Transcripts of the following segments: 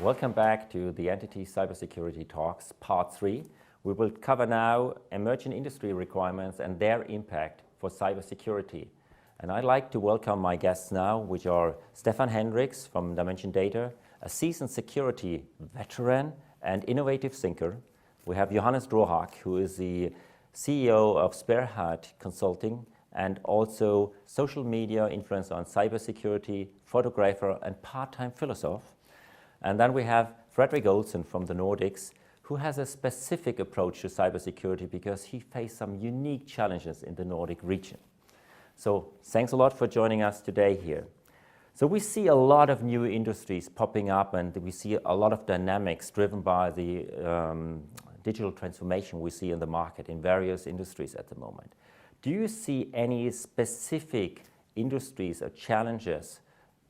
Welcome back to the NTT Cybersecurity Talks, Part 3. We will cover now emerging industry requirements and their impact for cybersecurity. And I'd like to welcome my guests now, which are Stefan Hendricks from Dimension Data, a seasoned security veteran and innovative thinker. We have Johannes Drooghaag, who is the CEO of Spearhead Consulting and also social media influencer on cybersecurity, photographer and part-time philosopher. And then we have Fredrik Olsen from the Nordics, who has a specific approach to cybersecurity because he faced some unique challenges in the Nordic region. So thanks a lot for joining us today here. So we see a lot of new industries popping up, and we see a lot of dynamics driven by the digital transformation we see in the market in various industries at the moment. Do you see any specific industries or challenges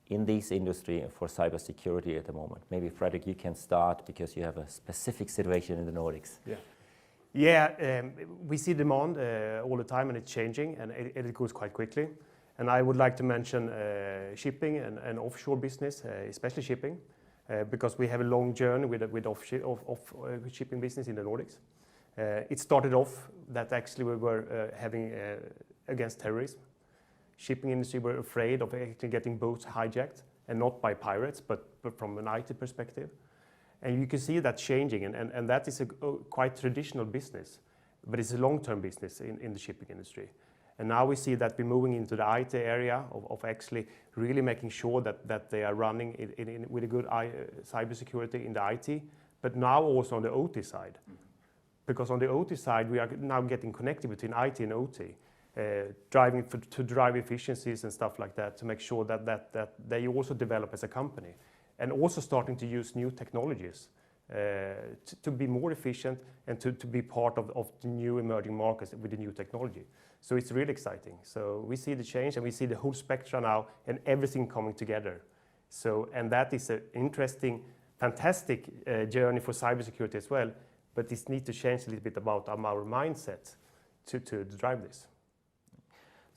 in this industry for cybersecurity at the moment? Maybe Fredrik, you can start because you have a specific situation in the Nordics. We see demand all the time, and it's changing, and it goes quite quickly. And I would like to mention shipping and offshore business, especially shipping, because we have a long journey with shipping business in the Nordics. It started off that actually we were having against terrorism. Shipping industry were afraid of actually getting boats hijacked, and not by pirates, but from an IT perspective. And you can see that changing, and that is a quite traditional business, but it's a long-term business in the shipping industry. And now we see that we're moving into the IT area of actually really making sure that they are running with a good cybersecurity in the IT, but now also on the OT side. Because on the OT side, we are now getting connected between IT and OT, to drive efficiencies and stuff like that, to make sure that they also develop as a company. And also starting to use new technologies to be more efficient and to be part of the new emerging markets with the new technology. So it's really exciting. So we see the change, and we see the whole spectrum now and everything coming together. So, and that is an interesting, fantastic journey for cybersecurity as well, but this needs to change a little bit about our mindset to drive this.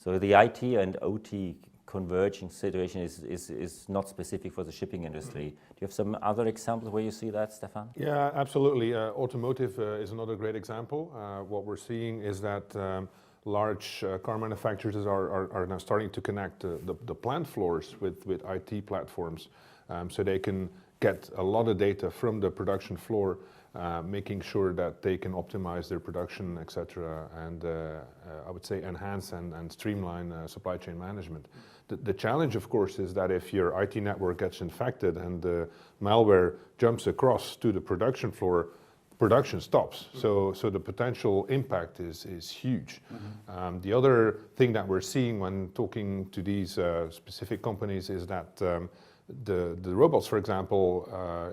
So the IT and OT converging situation is not specific for the shipping industry. Do you have some other examples where you see that, Stefan? Yeah, absolutely. Automotive is another great example. What we're seeing is that large car manufacturers are now starting to connect the plant floors with IT platforms, so they can get a lot of data from the production floor, making sure that they can optimize their production, etc., and I would say enhance and streamline supply chain management. The challenge, of course, is that if your IT network gets infected and the malware jumps across to the production floor, production stops. So the potential impact is huge. The other thing that we're seeing when talking to these specific companies is that the robots, for example,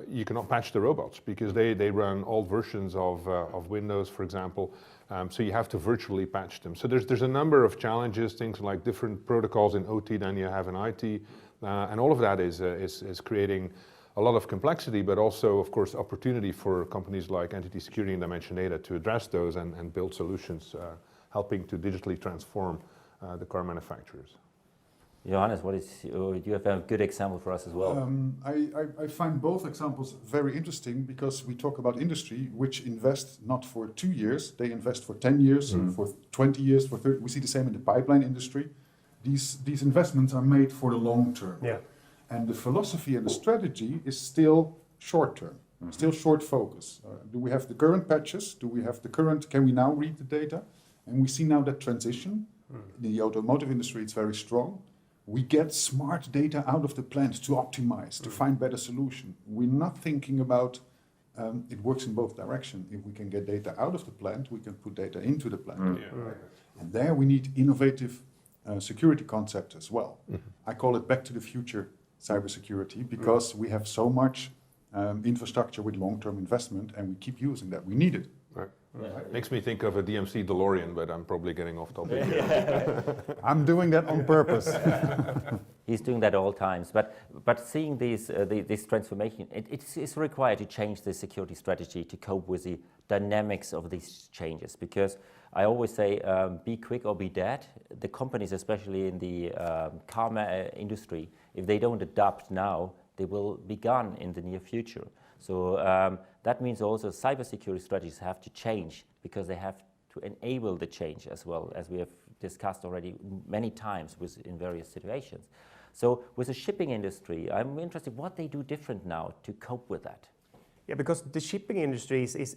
you cannot patch the robots because they run old versions of Windows, for example. So you have to virtually patch them. So there's a number of challenges, things like different protocols in OT than you have in IT, and all of that is creating a lot of complexity, but also, of course, opportunity for companies like NTT Security and Dimension Data to address those and build solutions, helping to digitally transform the car manufacturers. Johannes, do you have a good example for us as well? I find both examples very interesting because we talk about industry which invest not for 2 years, they invest for 10 years, for 20 years, for 30. We see the same in the pipeline industry. These investments are made for the long term. Yeah. And the philosophy and the strategy is still short term, still short focus. Do we have the current patches? Do we have the current, can we now read the data? And we see now that transition. In the automotive industry, it's very strong. We get smart data out of the plant to optimize, to find better solution. We're not thinking about, it works in both directions. If we can get data out of the plant, we can put data into the plant. And there we need innovative security concept as well. I call it back to the future cybersecurity because we have so much infrastructure with long-term investment, and we keep using that. We need it. Right. Makes me think of a DMC DeLorean, but I'm probably getting off topic. I'm doing that on purpose. He's doing that all times, but seeing this transformation, it's required to change the security strategy to cope with the dynamics of these changes. Because I always say, be quick or be dead. The companies, especially in the car industry, if they don't adapt now, they will be gone in the near future. So that means also cybersecurity strategies have to change because they have to enable the change as well, as we have discussed already many times in various situations. So with the shipping industry, I'm interested what they do different now to cope with that. Yeah, because the shipping industry is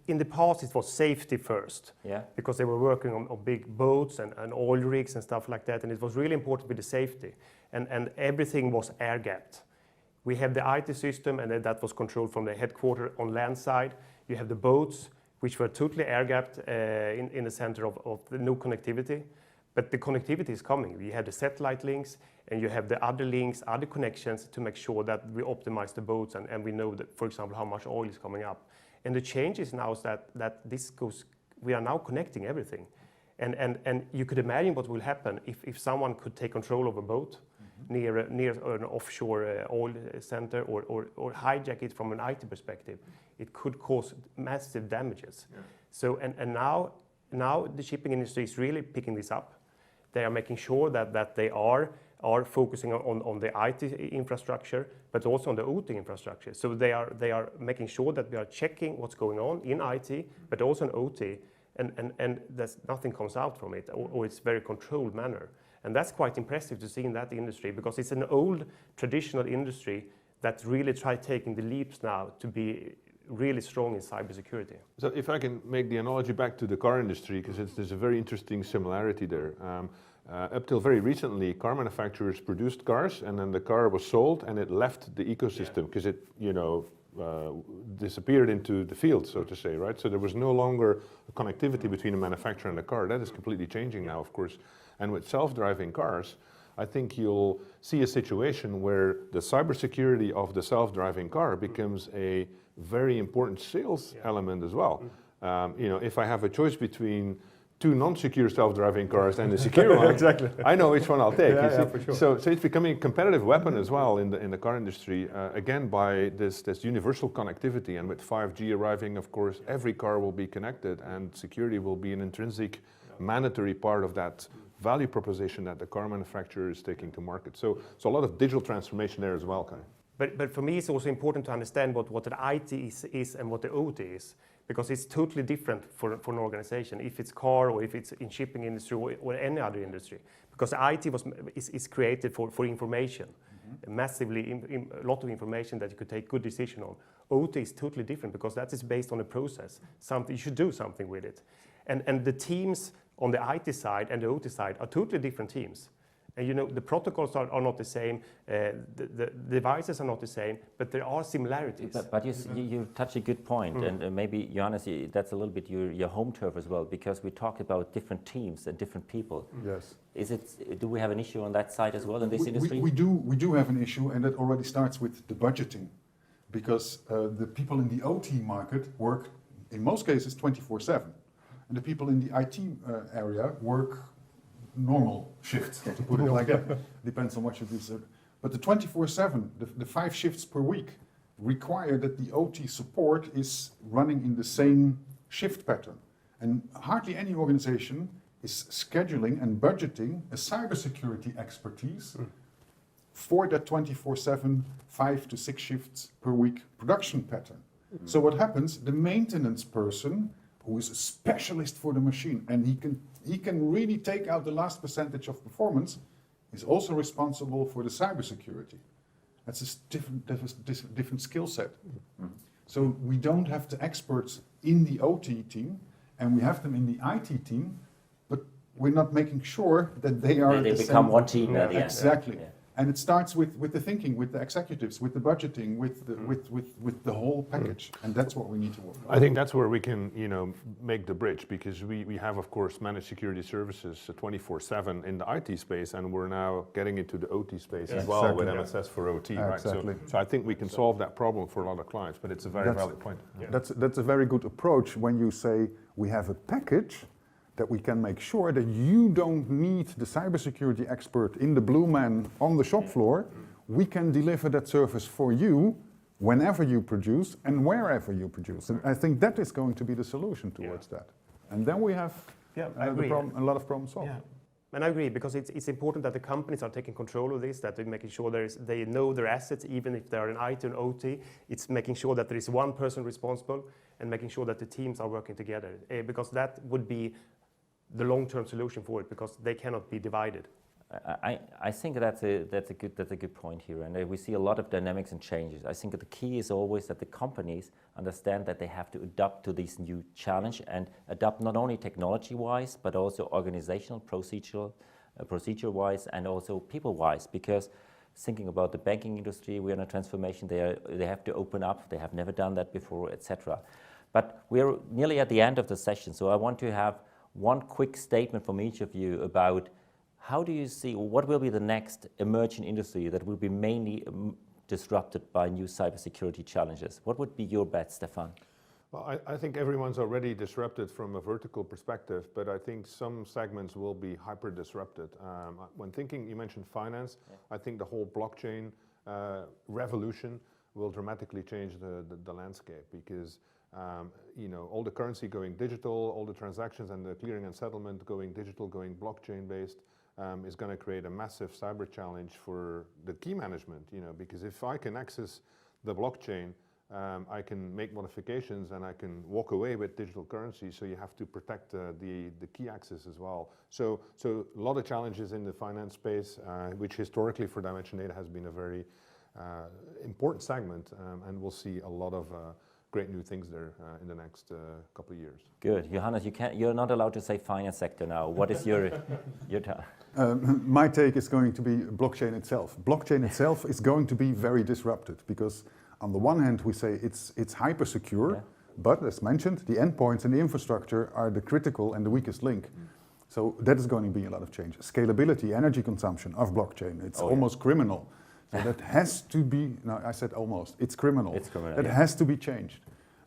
in the past it was safety first. Yeah. Because they were working on big boats and oil rigs and stuff like that, and it was really important with the safety. And everything was air gapped. We have the IT system, and that was controlled from the headquarters on land side. You have the boats, which were totally air gapped in the center of the no connectivity. But the connectivity is coming. We have the satellite links, and you have the other links, other connections to make sure that we optimize the boats, and we know that, for example, how much oil is coming up. And the change is now is that this goes, we are now connecting everything. And you could imagine what will happen if someone could take control of a boat near an offshore oil center or hijack it from an IT perspective. It could cause massive damages. Yeah. So and now the shipping industry is really picking this up. They are making sure that they are focusing on the IT infrastructure, but also on the OT infrastructure. So they are making sure that we are checking what's going on in IT, but also in OT, and that nothing comes out from it, or it's very controlled manner. And that's quite impressive to see in that industry, because it's an old traditional industry that really tried taking the leaps now to be really strong in cybersecurity. So if I can make the analogy back to the car industry, because there's a very interesting similarity there. Up till very recently, car manufacturers produced cars, and then the car was sold and it left the ecosystem because it, disappeared into the field, so to say, right? So there was no longer a connectivity between the manufacturer and the car. That is completely changing now, of course. And with self-driving cars, I think you'll see a situation where the cybersecurity of the self-driving car becomes a very important sales element as well. If I have a choice between two non-secure self-driving cars and a secure one, exactly. I know which one I'll take. For sure. So it's becoming a competitive weapon as well in the car industry. Again, by this universal connectivity, and with 5G arriving, of course, every car will be connected, and security will be an intrinsic, mandatory part of that value proposition that the car manufacturer is taking to market. So a lot of digital transformation there as well, Kai. But for me, it's also important to understand what an IT is and what the OT is, because it's totally different for an organization, if it's car or if it's in shipping industry or any other industry. Because IT is created for information, massively, a lot of information that you could take good decision on. OT is totally different because that is based on a process. You should do something with it. And the teams on the IT side and the OT side are totally different teams. And the protocols are not the same, the devices are not the same, but there are similarities. But you touch a good point, and maybe, Johannes, that's a little bit your home turf as well, because we talk about different teams and different people. Yes. Do we have an issue on that side as well in this industry? We do have an issue, and that already starts with the budgeting, because the people in the OT market work, in most cases, 24/7. And the people in the IT area work normal shifts, to put it like that. Depends on what you do. But the 24/7, the 5 shifts per week, require that the OT support is running in the same shift pattern. And hardly any organization is scheduling and budgeting a cybersecurity expertise for that 24/7, 5 to 6 shifts per week production pattern. So what happens, the maintenance person, who is a specialist for the machine, and he can really take out the last percentage of performance, is also responsible for the cybersecurity. That's a different skill set. So we don't have the experts in the OT team, and we have them in the IT team, but we're not making sure that they are they become one team at the end. Exactly. Yeah. And it starts with the thinking, with the executives, with the budgeting, with the whole package, and that's what we need to work on. I think that's where we can, make the bridge, because we have, of course, managed security services 24/7 in the IT space, and we're now getting into the OT space as well with MSS for OT, right? Exactly. So I think we can solve that problem for a lot of clients, but it's a very valid point. Yeah. That's a very good approach when you say we have a package that we can make sure that you don't need the cybersecurity expert in the blue man on the shop floor. We can deliver that service for you whenever you produce and wherever you produce. And I think that is going to be the solution towards that. And then we have I agree. a lot of problems solved. Yeah. And I agree, because it's important that the companies are taking control of this, that they're making sure they know their assets, even if they're an IT and OT. It's making sure that there is one person responsible and making sure that the teams are working together, because that would be the long-term solution for it, because they cannot be divided. I think that's a good point here, and we see a lot of dynamics and changes. I think that the key is always that the companies understand that they have to adapt to this new challenge and adapt not only technology-wise but also organizational, procedure-wise, and also people-wise. Because thinking about the banking industry, we're in a transformation. They have to open up. They have never done that before, etc. But we're nearly at the end of the session, so I want to have one quick statement from each of you about how do you see, what will be the next emerging industry that will be mainly disrupted by new cybersecurity challenges? What would be your bet, Stefan? Well, I think everyone's already disrupted from a vertical perspective, but I think some segments will be hyper disrupted. When thinking, you mentioned finance, I think the whole blockchain revolution will dramatically change the landscape, because all the currency going digital, all the transactions and the clearing and settlement going digital, going blockchain based, is going to create a massive cyber challenge for the key management, because if I can access the blockchain, I can make modifications and I can walk away with digital currency, so you have to protect the key access as well. So a lot of challenges in the finance space, which historically for Dimension Data has been a very important segment, and we'll see a lot of great new things there in the next couple of years. Good. Johannes, you're not allowed to say finance sector now. What is your My take is going to be blockchain itself. Blockchain itself is going to be very disrupted, because on the one hand we say it's hyper secure, but as mentioned, the endpoints and the infrastructure are the critical and the weakest link. So that is going to be a lot of change. Scalability, energy consumption of blockchain, it's almost criminal. So that has to be, no, I said almost, it's criminal. It's criminal. That has to be changed.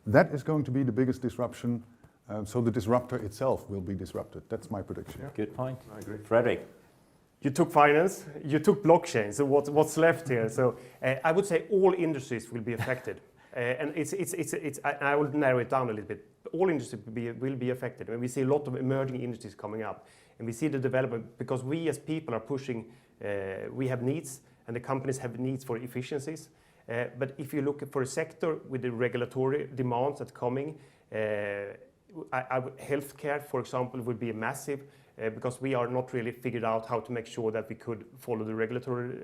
That is going to be the biggest disruption. So the disruptor itself will be disrupted. That's my prediction. Yeah. Good point. I agree. Frederick. You took finance, you took blockchain, so what's left here? So I would say all industries will be affected. And I will narrow it down a little bit. All industries will be affected. And we see a lot of emerging industries coming up. And we see the development, because we as people are pushing, we have needs, and the companies have needs for efficiencies. But if you look for a sector with the regulatory demands that's coming, healthcare, for example, would be a massive, because we are not really figured out how to make sure that we could follow the regulatory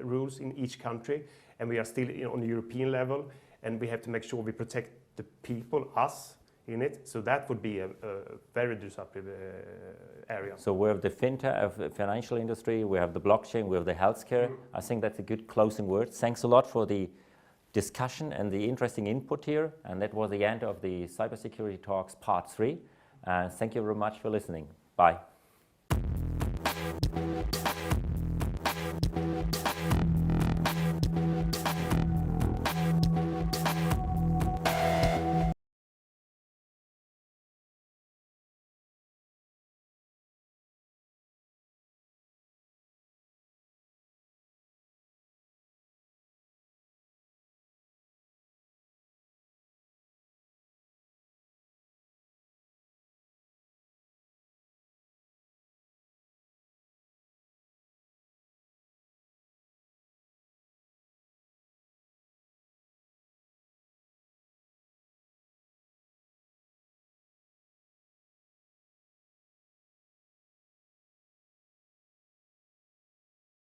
rules in each country, and we are still on the European level, and we have to make sure we protect the people, us, in it. So that would be a very disruptive area. So we have the fintech, financial industry, we have the blockchain, we have the healthcare. I think that's a good closing word. Thanks a lot for the discussion and the interesting input here. And that was the end of the Cybersecurity Talks Part 3. And thank you very much for listening. Bye.